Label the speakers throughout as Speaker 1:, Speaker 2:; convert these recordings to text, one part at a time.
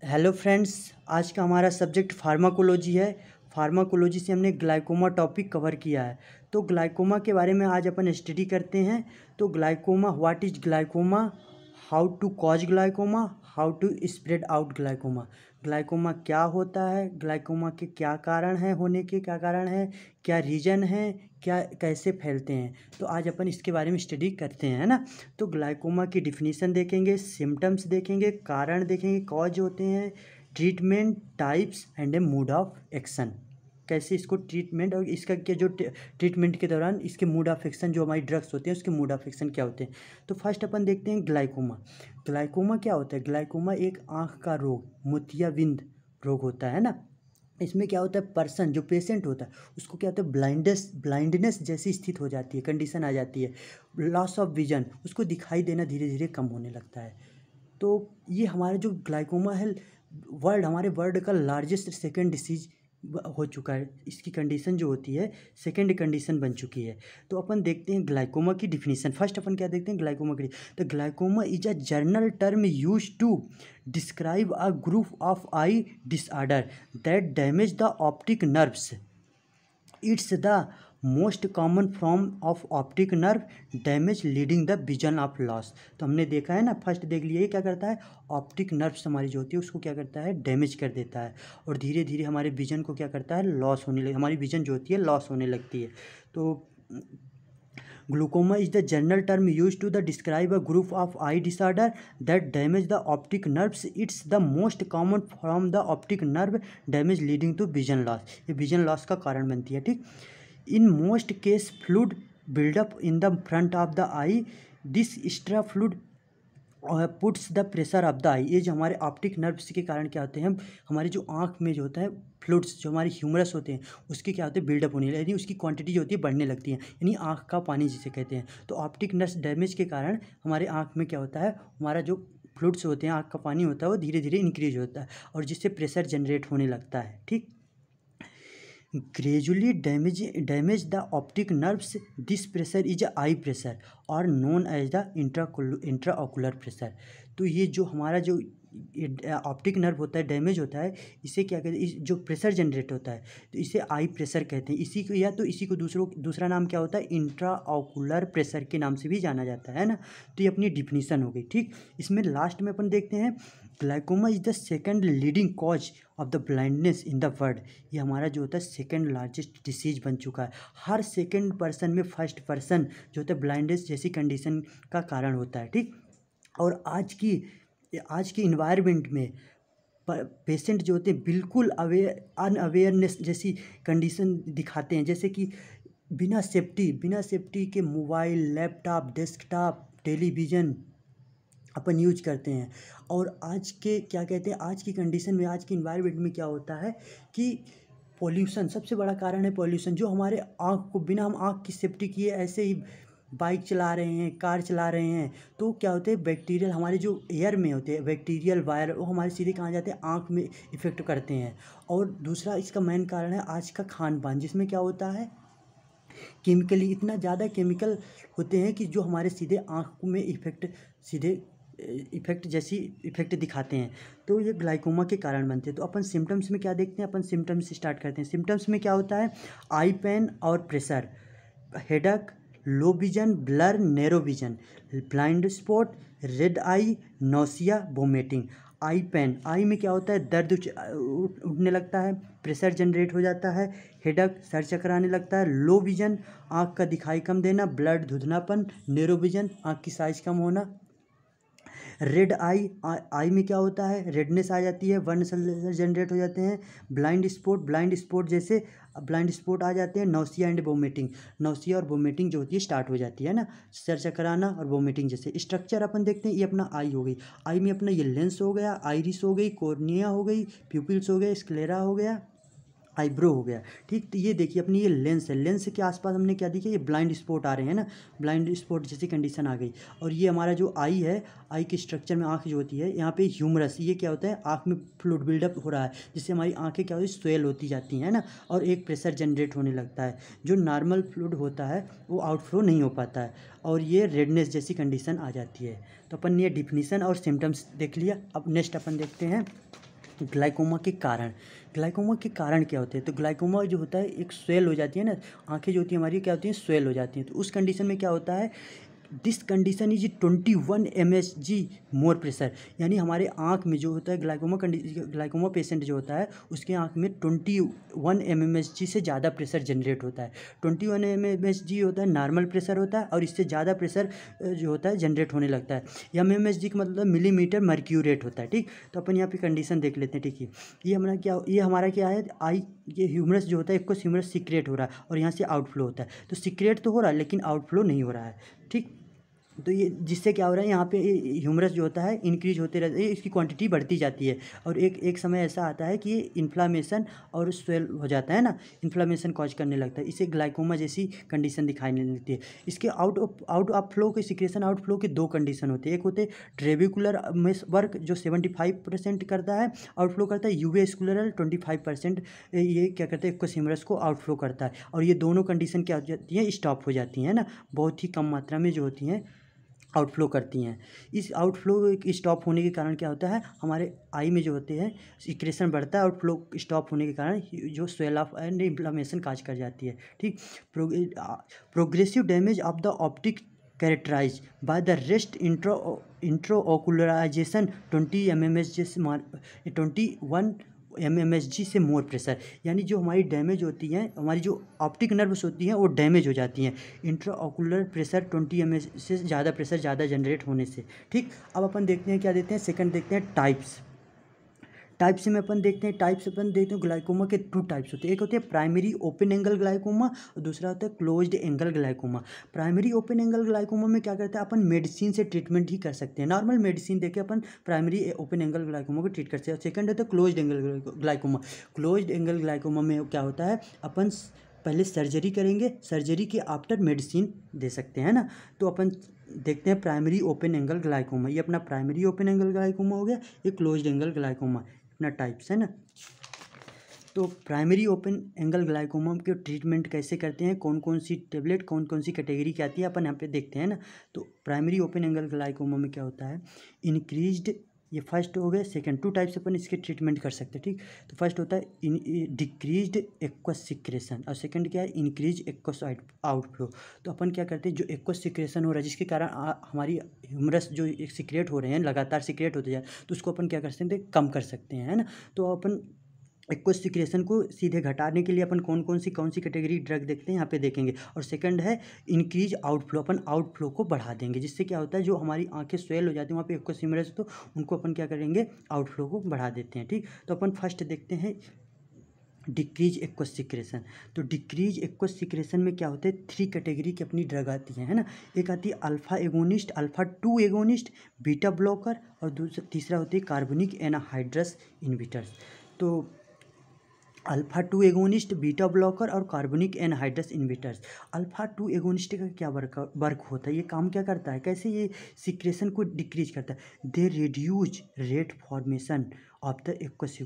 Speaker 1: Hello friends, आज का हमारा सब्जेक्ट फार्माकोलॉजी है। फार्माकोलॉजी से हमने ग्लाइकोमा टॉपिक कवर किया है। तो ग्लाइकोमा के बारे में आज अपन स्टडी करते हैं। तो glaucoma, what is glaucoma, how to cause glaucoma, how to spread out glaucoma. Glaucoma क्या होता है, ग्लाइकोमा के क्या कारण हैं, होने के क्या कारण हैं, क्या रीजन है, क्या कैसे फैलते हैं। तो आज अपन इसके बारे में स्टडी करते हैं, है ना। तो ग्लाइकोमा की डिफिनीशन देखेंगे, सिम्टम्स देखेंगे, कारण देखेंगे, कॉज होते हैं, treatment, types and A mode of action. कैसे इसको ट्रीटमेंट और इसका के जो ट्रीटमेंट के दौरान इसके मोड ऑफ एक्शन, जो हमारी ड्रग्स होते हैं उसके मोड ऑफ एक्शन क्या होते हैं। तो फर्स्ट अपन देखते हैं ग्लाइकोमा। ग्लाइकोमा क्या होता है। ग्लाइकोमा एक आँख का रोग, मोतियाबिंद रोग होता है ना। इसमें क्या होता है, पर्सन जो पेशेंट होता है उसको क्या होता है, ब्लाइंडनेस जैसी स्थिति हो जाती है, कंडीशन आ जाती है, लॉस ऑफ विजन, उसको दिखाई देना धीरे धीरे कम होने लगता है। तो ये हमारा जो ग्लाइकोमा है, हमारे वर्ल्ड का लार्जेस्ट सेकेंड डिसीज हो चुका है। इसकी कंडीशन जो होती है सेकेंड कंडीशन बन चुकी है। तो अपन देखते हैं ग्लाइकोमा की डिफिनीशन। फर्स्ट अपन क्या देखते हैं ग्लाइकोमा की। तो glaucoma is a general term use to describe a group of eye disorder that damage the optic nerves. It's the most common form of optic nerve damage leading the vision of loss. तो हमने देखा है ना, first देख लिया, ये क्या करता है, ऑप्टिक नर्व्स हमारी जो होती है उसको क्या करता है, डैमेज कर देता है और धीरे धीरे हमारे विजन को क्या करता है, लॉस होने लगे, हमारी विजन जो होती है लॉस होने लगती है। तो glaucoma is the general term use to the describe a group of eye disorder that damage the optic nerves. It's the most common from the optic nerve damage leading to vision loss. ये vision loss का कारण बनती है, ठीक। In most case fluid buildup in the front of the eye. This extra fluid puts the pressure of the eye. ये जो हमारे optic nerves के कारण क्या होते हैं, हमारी जो आँख में जो होता है फ्लूइड्स, जो हमारी ह्यूमरस होते हैं उसके क्या होते हैं, बिल्डअप होने यानी उसकी क्वांटिटी जो होती है बढ़ने लगती है, यानी आँख का पानी जिसे कहते हैं। तो ऑप्टिक नर्व डैमेज के कारण हमारे आँख में क्या होता है, हमारा जो फ्लूइड्स होते हैं, आँख का पानी होता है वो धीरे धीरे इंक्रीज होता है और जिससे प्रेशर जनरेट होने लगता है, ठीक। Gradually damage the optic nerves. This pressure is eye pressure और known as the intraocular pressure. तो ये जो हमारा जो ऑप्टिक नर्व होता है डैमेज होता है, इसे क्या कहते हैं, जो प्रेशर जनरेट होता है तो इसे आई प्रेशर कहते हैं। इसी को या तो इसी को दूसरा नाम क्या होता है, इंट्राओकुलर प्रेशर के नाम से भी जाना जाता है ना। तो ये अपनी डिफिनीशन हो गई, ठीक। इसमें लास्ट में अपन देखते हैं glaucoma is the second leading cause of the blindness in the world. ये हमारा जो होता है सेकंड लार्जेस्ट डिसीज बन चुका है। हर सेकंड पर्सन में फर्स्ट पर्सन जो होता है ब्लाइंडनेस जैसी कंडीशन का कारण होता है, ठीक। और आज की इन्वायरमेंट में पेशेंट जो होते हैं बिल्कुल अनअवेयरनेस जैसी कंडीशन दिखाते हैं, जैसे कि बिना सेफ्टी के मोबाइल, लैपटॉप, डेस्कटॉप, टेलीविज़न अपन यूज करते हैं। और आज के क्या कहते हैं, आज की कंडीशन में, आज की इन्वायरमेंट में क्या होता है कि पॉल्यूशन सबसे बड़ा कारण है। पॉल्यूशन जो हमारे आँख को, बिना हम आँख की सेफ्टी किए ऐसे ही बाइक चला रहे हैं, कार चला रहे हैं, तो क्या होते हैं, बैक्टीरियल हमारे जो एयर में होते हैं, बैक्टीरियल वायर, वो हमारे सीधे कहाँ जाते हैं, आँख में इफेक्ट करते हैं। और दूसरा इसका मेन कारण है आज का खान पान, जिसमें क्या होता है, केमिकली इतना ज़्यादा केमिकल होते हैं कि जो हमारे सीधे आँख में इफेक्ट दिखाते हैं। तो ये ग्लाइकोमा के कारण बनते हैं। तो अपन सिम्टम्स में क्या देखते हैं, अपन सिम्टम्स से स्टार्ट करते हैं। सिम्टम्स में क्या होता है, आई पेन और pressure, headache, low vision, blur, narrow vision, blind spot, red eye, nausea, vomiting. Eye pain, eye में क्या होता है, दर्द उठने लगता है, प्रेशर जनरेट हो जाता है, हेडेक, सर चकराने लगता है, लो विजन, आँख का दिखाई कम देना, ब्लड, धुंधलापन, नैरो विजन, आँख की साइज कम होना, रेड आई में क्या होता है, रेडनेस आ जाती है, वर्ण सेल जनरेट हो जाते हैं, ब्लाइंड स्पॉट जैसे ब्लाइंड स्पॉट आ जाते हैं, नौसिया एंड वोमिटिंग, नौसिया और वोमिटिंग जो होती है स्टार्ट हो जाती है ना, सर चकराना और वोमिटिंग जैसे। स्ट्रक्चर अपन देखते हैं, ये अपना आई हो गई, आई में अपना ये लेंस हो गया, आइरिस हो गई, कॉर्निया हो गई, प्यूपिल्स हो गए, स्क्लेरा हो गया, आईब्रो हो गया, ठीक। तो ये देखिए अपनी ये लेंस है, लेंस के आसपास हमने क्या देखिए, ये ब्लाइंड स्पॉट आ रहे हैं ना, ब्लाइंड स्पॉट जैसी कंडीशन आ गई। और ये हमारा जो आई है, आई के स्ट्रक्चर में आँख जो होती है, यहाँ पे ह्यूमरस, ये क्या होता है, आँख में फ्लूइड बिल्डअप हो रहा है, जिससे हमारी आँखें क्या होती है, स्वेल होती जाती हैं ना, और एक प्रेशर जनरेट होने लगता है। जो नॉर्मल फ्लूइड होता है वो आउटफ्लो नहीं हो पाता है और ये रेडनेस जैसी कंडीशन आ जाती है। तो अपन ये डिफिनीशन और सिम्टम्स देख लिया। अब नेक्स्ट अपन देखते हैं ग्लाइकोमा के कारण क्या होते हैं? तो ग्लाइकोमा जो होता है एक स्वेल हो जाती है ना, आँखें जो होती हैं हमारी क्या होती हैं, स्वेल हो जाती हैं। तो उस कंडीशन में क्या होता है, this condition is 21 msg more pressure, यानी हमारे आँख में जो होता है ग्लाइकोमा पेशेंट जो होता है उसके आँख में 21 mmsg से ज़्यादा प्रेशर जनरेट होता है। 21 mmsg होता है नॉर्मल प्रेशर होता है, और इससे ज़्यादा प्रेशर जो होता है जनरेट होने लगता है। mmsg का मतलब मिलीमीटर मर्क्यूरेट होता है। ठीक, तो अपन यहाँ पे कंडीशन देख लेते हैं। ठीक है, ये हमारा क्या है, ये ह्यूमरस जो होता है एक ह्यूमरस सीक्रेट हो रहा है और यहाँ से आउटफ्लो होता है। तो सीक्रेट तो हो रहा है लेकिन आउटफ्लो नहीं हो रहा है। ठीक, तो ये जिससे क्या हो रहा है, यहाँ पे ह्यूमरस जो होता है इंक्रीज होते रहते हैं, इसकी क्वांटिटी बढ़ती जाती है, और एक समय ऐसा आता है कि ये इन्फ्लामेशन और स्वेल हो जाता है ना, इन्फ्लामेशन कॉज करने लगता है। इसे ग्लाइकोमा जैसी कंडीशन दिखाई देने लगती है। इसके आउट ऑफ फ्लो के सिक्रेशन आउटफ्लो के दो कंडीशन होते हैं। एक होते हैं ट्रेबिकुलर वर्क जो 75% करता है, आउटफ्लो करता है, यूवे स्कुलरल 25% ये क्या करता है, एक्वस ह्यूमरस को आउटफ्लो करता है। और ये दोनों कंडीशन क्या हो जाती है, स्टॉप हो जाती हैं ना, बहुत ही कम मात्रा में जो होती हैं आउटफ्लो करती हैं। इस आउटफ्लो स्टॉप होने के कारण क्या होता है, हमारे आई में जो होते हैं सिक्रेशन बढ़ता है, आउटफ्लो स्टॉप होने के कारण जो swell of and inflammation cause कर जाती है। ठीक, progressive damage of the optic characterise by the rest इंट्रोओकुलराइजेशन 21 mmsg से मोर प्रेशर, यानी जो हमारी डैमेज होती हैं, हमारी जो ऑप्टिक नर्व्स होती हैं वो डैमेज हो जाती हैं इंट्राओकुलर प्रेशर 20 mm से ज़्यादा प्रेशर ज़्यादा जनरेट होने से। ठीक, अब अपन देखते हैं क्या देते हैं, सेकंड देखते हैं टाइप्स में अपन देखते हैं ग्लाइकोमा के 2 टाइप्स होते हैं। एक होते हैं प्राइमरी ओपन एंगल ग्लाइकोमा और दूसरा होता है closed angle glaucoma. Primary open angle glaucoma में क्या करते हैं, अपन मेडिसिन से ट्रीटमेंट ही कर सकते हैं, नॉर्मल मेडिसिन देके अपन प्राइमरी ओपन एंगल ग्लाइकोमा को ट्रीट कर सकते हैं। सेकंड होता है closed angle glaucoma. Closed angle glaucoma में क्या होता है, अपन पहले सर्जरी करेंगे, सर्जरी के आफ्टर मेडिसिन दे सकते हैं ना। तो अपन देखते हैं प्राइमरी ओपन एंगल ग्लाइकोमा, ये अपना प्राइमरी ओपन एंगल ग्लाइकोमा हो गया, ये क्लोज्ड एंगल ग्लाइकोमा अपना टाइप्स है ना। तो प्राइमरी ओपन एंगल ग्लाइकोमा के ट्रीटमेंट कैसे करते हैं, कौन कौन सी टेबलेट कौन कौन सी कैटेगरी की आती है, अपन यहाँ पे देखते हैं ना। तो प्राइमरी ओपन एंगल ग्लाइकोमा में क्या होता है, इंक्रीज्ड, ये फर्स्ट हो गए, सेकंड 2 टाइप्स अपन इसके ट्रीटमेंट कर सकते हैं। ठीक, तो फर्स्ट होता है डिक्रीज्ड एक्वस सिक्रेशन और सेकंड क्या है, इंक्रीज एक्वस आउटफ्लो। तो अपन क्या करते हैं, जो एक्वस सिक्रेशन हो रहा है जिसके कारण हमारी ह्यूमरस जो एक सिक्रेट हो रहे हैं, लगातार सिक्रेट होते जाए, तो उसको अपन क्या कर सकते हैं, कम कर सकते हैं, है ना। तो अपन एक्वस सिक्रेशन को सीधे घटाने के लिए अपन कौन सी कैटेगरी ड्रग देखते हैं यहाँ पे देखेंगे। और सेकंड है इंक्रीज आउटफ्लो, अपन आउटफ्लो को बढ़ा देंगे, जिससे क्या होता है जो हमारी आंखें स्वेल हो जाती हैं वहाँ पे एक्वस ह्यूमरस, तो उनको अपन क्या करेंगे, आउटफ्लो को बढ़ा देते हैं। ठीक, तो अपन फर्स्ट देखते हैं डिक्रीज एक्वस सिक्रेशन। तो डिक्रीज एक्वस सिक्रेशन में क्या होता है, 3 कैटेगरी की अपनी ड्रग आती है ना। एक आती है alpha agonist, alpha 2 agonist, beta blocker, और तीसरा होती है कार्बनिक एनहाइड्रस इनहिबिटर्स। तो अल्फा 2 एगोनिस्ट, बीटा ब्लॉकर और कार्बनिक एनहाइड्रस इनहिबिटर्स। अल्फा 2 एगोनिस्ट का क्या वर्क होता है, ये काम क्या करता है, कैसे ये सिक्रेशन को डिक्रीज करता है, they reduce rate formation of the aqueous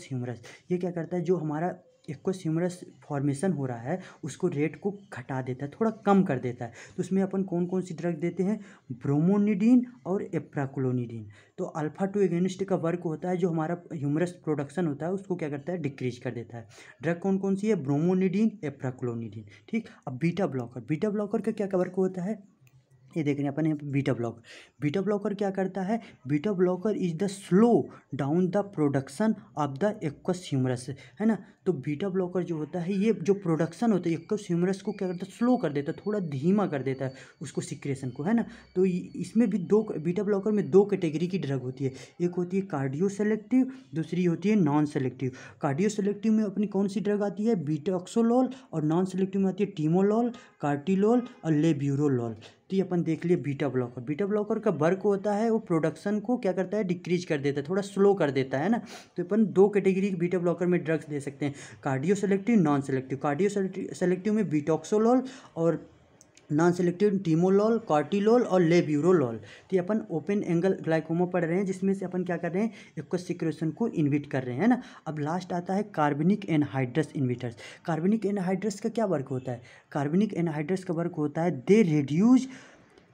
Speaker 1: humorous. ये क्या करता है, जो हमारा एक्वस ह्यूमरस फॉर्मेशन हो रहा है उसको रेट को घटा देता है, थोड़ा कम कर देता है। तो उसमें अपन कौन सी ड्रग देते हैं, ब्रोमोनिडीन और एप्राक्लोनिडीन। तो अल्फा 2 एगोनिस्ट का वर्क होता है जो हमारा ह्यूमरस प्रोडक्शन होता है उसको क्या करता है, डिक्रीज कर देता है। ड्रग कौन सी है, ब्रोमोनिडीन, एप्राक्लोनिडीन। ठीक, अब बीटा ब्लॉकर का क्या वर्क होता है, ये देख रहे हैं अपन यहाँ पे बीटा ब्लॉकर क्या करता है, beta blocker is the slow down the production of the aqueous humorous, है ना। तो बीटा ब्लॉकर जो होता है ये जो प्रोडक्शन होता है एक्वस ह्यूमरस को क्या करता है, स्लो कर देता है, थोड़ा धीमा कर देता है उसको सिक्रेशन को, है ना। तो इसमें भी बीटा ब्लॉकर में 2 कैटेगरी की ड्रग होती है, एक होती है कार्डियो सेलेक्टिव, दूसरी होती है नॉन सेलेक्टिव। कार्डियो सेलेक्टिव में अपनी कौन सी ड्रग आती है, बीटाक्सोलोल, और नॉन सेलेक्टिव में आती है टीमोलोल, कार्टिलोल और लेब्यूरोलोल। तो ये अपन देख लिए बीटा ब्लॉकर का वर्क होता है वो प्रोडक्शन को क्या करता है, डिक्रीज कर देता है, थोड़ा स्लो कर देता है ना। तो अपन 2 कैटेगरी के बीटा ब्लॉकर में ड्रग्स दे सकते हैं, cardio selective, non selective. Cardio selective में बीटॉक्सोलोल और नॉन सेलेक्टिव टीमोलोल, कार्टिलोल और लेब्यूरोलोल। तो ये अपन ओपन एंगल ग्लाइकोमा पढ़ रहे हैं जिसमें से अपन क्या कर रहे हैं, एक्वस सिक्रेशन को इनहिबिट कर रहे हैं ना। अब लास्ट आता है कार्बनिक एनहाइड्रस इनहिबिटर्स। कार्बनिक एनहाइड्रस का क्या वर्क होता है, कार्बनिक एनहाइड्रस का वर्क होता है they reduce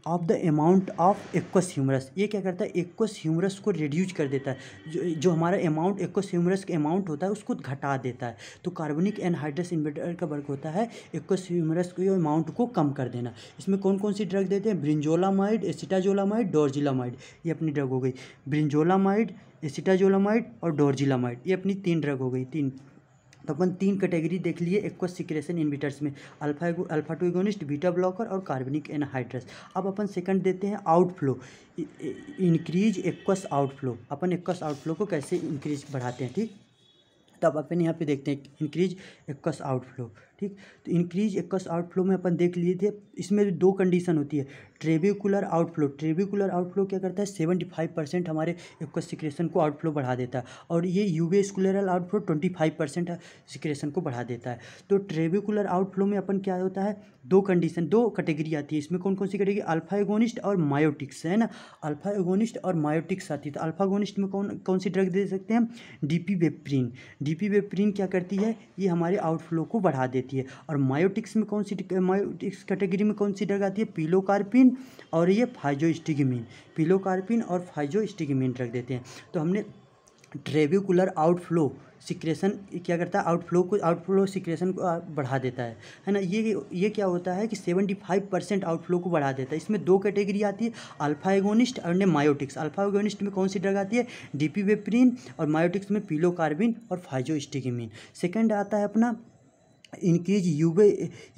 Speaker 1: of the amount of aqueous humorous. ये क्या करता है, एक्वस ह्यूमरस को रिड्यूस कर देता है, जो हमारा अमाउंट एक्वस ह्यूमरस का अमाउंट होता है उसको घटा देता है। तो कार्बनिक एनहाइड्रस इन्हिबिटर का वर्क होता है एक्वस ह्यूमरस के अमाउंट को कम कर देना। इसमें कौन कौन सी ड्रग देते हैं, ब्रिंजोलामाइड, एसिटाजोलामाइड, डोरजिलामाइड, ये अपनी ड्रग हो गई। ब्रिंजोलामाइड, एसिटाजोलामाइड और डोरजिलामाइड, ये अपनी 3 ड्रग हो गई, 3। तो अपन 3 कैटेगरी देख लिए एक्वस सिक्रेशन इनहिबिटर्स में, alpha two agonist, beta blocker और कार्बनिक एनहाइड्रस। अब अपन सेकंड देते हैं आउटफ्लो, इंक्रीज एक्वस आउटफ्लो। अपन एक्वस आउटफ्लो को कैसे इंक्रीज बढ़ाते हैं, ठीक। तब अपन यहाँ पे देखते हैं इंक्रीज एक्वस आउटफ्लो, ठीक। तो इंक्रीज एक्वस आउटफ्लो में अपन देख लिए थे, इसमें 2 कंडीशन होती है। ट्रेबिकुलर आउटफ्लो, ट्रेबिकुलर आउटफ्लो क्या करता है, 75% हमारे एक्वस सिक्रेशन को आउटफ्लो बढ़ा देता है, और ये यूवेस्कुलर आउटफ्लो 25% सिक्रेशन को बढ़ा देता है। तो ट्रेबिकुलर आउटफ्लो में अपन क्या होता है, 2 कंडीशन, 2 कैटेगरी आती है। इसमें कौन कौन सी कैटेगरी, अल्फा एगोनिस्ट और मायोटिक्स, है ना। अल्फा एगोनिस्ट और मायोटिक्स आती है। तो अल्फा एगोनिस्ट में कौन कौन सी ड्रग दे सकते हैं हम, डीपीवेप्रिन। डीपीवेप्रिन क्या करती है, ये हमारे आउटफ्लो को बढ़ा देती है। और मायोटिक्स में कौन सी, मायोटिक्स कैटेगरी में कौन सी ड्रग आती है, पिलोकार्पिन और ये फाइजोस्टिगमिन। पिलोकार्पिन और फाइजोस्टिगमिन ड्रग देते हैं। तो हमने ट्रेबिकुलर आउटफ्लो सिक्रेशन क्या करता है, आउटफ्लो सिक्रेशन को बढ़ा देता है ना। ये क्या होता है कि 75% आउटफ्लो को बढ़ा देता है। इसमें 2 कैटेगरी आती है, अल्फा एगोनिस्ट और मायोटिक्स। अल्फा एगोनिस्ट में कौन सी ड्रग आती है, डीपीवेप्रिन, और मायोटिक्स में पिलोकार्बिन और फाइजोस्टिगमिन। सेकंड आता है अपना इंक्रीज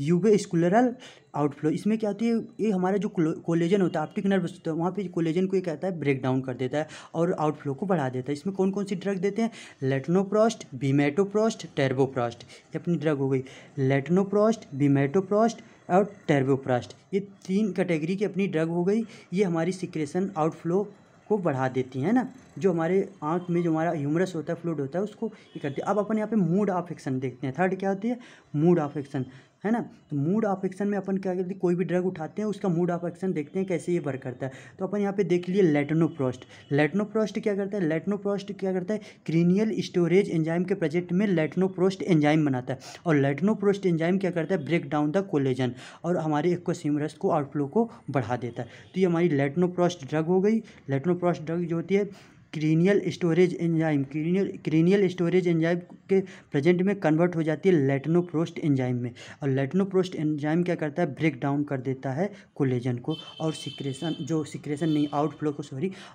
Speaker 1: यूवेस्कुलरल आउटफ्लो। इसमें क्या होती है, ये हमारा जो कोलेजन होता है, ऑप्टिक नर्व होता है, वहाँ पे कोलेजन को ये कहता है ब्रेक डाउन कर देता है और आउटफ्लो को बढ़ा देता है। इसमें कौन कौन सी ड्रग देते हैं, लेटनोप्रोस्ट, बीमेटोप्रोस्ट, टेर्बोप्रोस्ट, ये अपनी ड्रग हो गई। लेटनोप्रोस्ट, बीमेटोप्रोस्ट और टेर्बोप्रोस्ट, ये 3 कैटेगरी की अपनी ड्रग हो गई। ये हमारी सिक्रेशन आउटफ्लो को बढ़ा देती है ना, जो हमारे आँख में जो हमारा ह्यूमरस होता है, फ्लूइड होता है, उसको ये करती है। अब अपन यहाँ पे मूड ऑफ एक्शन देखते हैं। थर्ड क्या होती है, मूड ऑफ एक्शन, है ना। तो मूड ऑफ एक्शन में अपन क्या करते हैं, कोई भी ड्रग उठाते हैं, उसका मूड ऑफ एक्शन देखते हैं कैसे ये वर्क करता है। तो अपन यहाँ पे देख लिए लेटनोप्रोस्ट। लेटनोप्रोस्ट क्या करता है, लेटनोप्रोस्ट क्या करता है, क्रीनियल स्टोरेज एंजाइम के प्रोजेक्ट में लेटनोप्रोस्ट एंजाइम बनाता है, और लेटनोप्रोस्ट एंजाइम क्या करता है, ब्रेक डाउन द कोलेजन और हमारे एक्वस ह्यूमरस को आउटफ्लो को बढ़ा देता है। तो ये हमारी लेटनोप्रोस्ट ड्रग हो गई। लेटनोप्रोस्ट ड्रग जो होती है cranial storage enzyme, cranial storage enzyme के प्रेजेंट में कन्वर्ट हो जाती है लेटनोप्रोस्ट एंजाइम में, और लेटनोप्रोस्ट एंजाइम क्या करता है, ब्रेक डाउन कर देता है कोलेजन को, और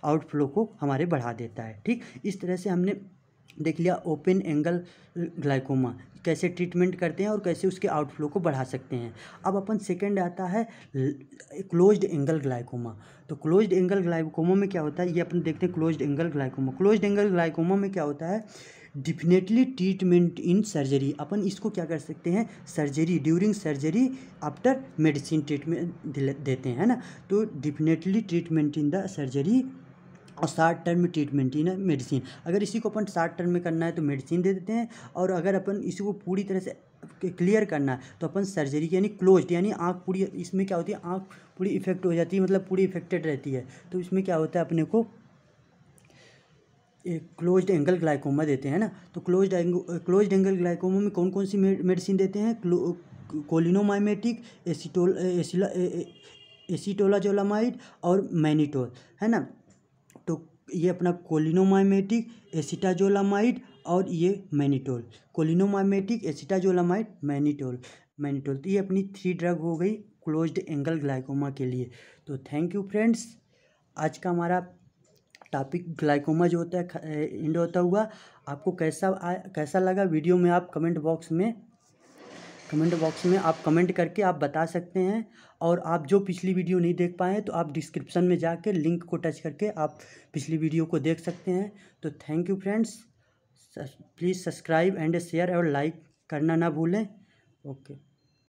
Speaker 1: आउटफ्लो को हमारे बढ़ा देता है, ठीक। इस तरह से हमने देख लिया ओपन एंगल ग्लाइकोमा कैसे ट्रीटमेंट करते हैं और कैसे उसके आउटफ्लो को बढ़ा सकते हैं। अब अपन सेकंड आता है क्लोज्ड एंगल ग्लाइकोमा। तो क्लोज्ड एंगल ग्लाइकोमा में क्या होता है, ये अपन देखते हैं। Closed angle glaucoma, closed angle glaucoma में क्या होता है, डिफिनेटली ट्रीटमेंट इन सर्जरी। अपन इसको क्या कर सकते हैं, surgery, during surgery after medicine treatment देते हैं, है ना। तो definitely treatment in the surgery और short term treatment in medicine. अगर इसी को अपन शॉर्ट टर्म में करना है तो मेडिसिन दे देते हैं, और अगर अपन इसी को पूरी तरह से क्लियर करना है तो अपन सर्जरी यानी क्लोज्ड, यानी आँख पूरी, इसमें क्या होती है, आँख पूरी इफेक्ट हो जाती है, मतलब पूरी इफेक्टेड रहती है। तो इसमें क्या होता है, अपने को क्लोज्ड एंगल ग्लाइकोमा देते हैं ना। तो क्लोज्ड एंगल ग्लाइकोमा में कौन कौन सी मेडिसिन देते हैं, कोलिनोमाइमेटिक, एसिटोलाजोलामाइड और मैनिटोल, है ना। तो ये अपना कोलिनोमाइमेटिक, एसिटाजोलामाइड और ये मैनिटोल, कोलिनोमाइमेटिक, एसिटाजोलामाइड, मैनिटोल। तो ये अपनी 3 ड्रग हो गई क्लोज्ड एंगल ग्लाइकोमा के लिए। तो थैंक यू फ्रेंड्स, आज का हमारा टॉपिक ग्लाइकोमा जो होता है एंड होता हुआ। आपको कैसा लगा वीडियो में, आप कमेंट बॉक्स में आप कमेंट करके आप बता सकते हैं। और आप जो पिछली वीडियो नहीं देख पाए तो आप डिस्क्रिप्शन में जाके लिंक को टच करके आप पिछली वीडियो को देख सकते हैं। तो thank you friends, please subscribe and share और लाइक करना ना भूलें। ओके।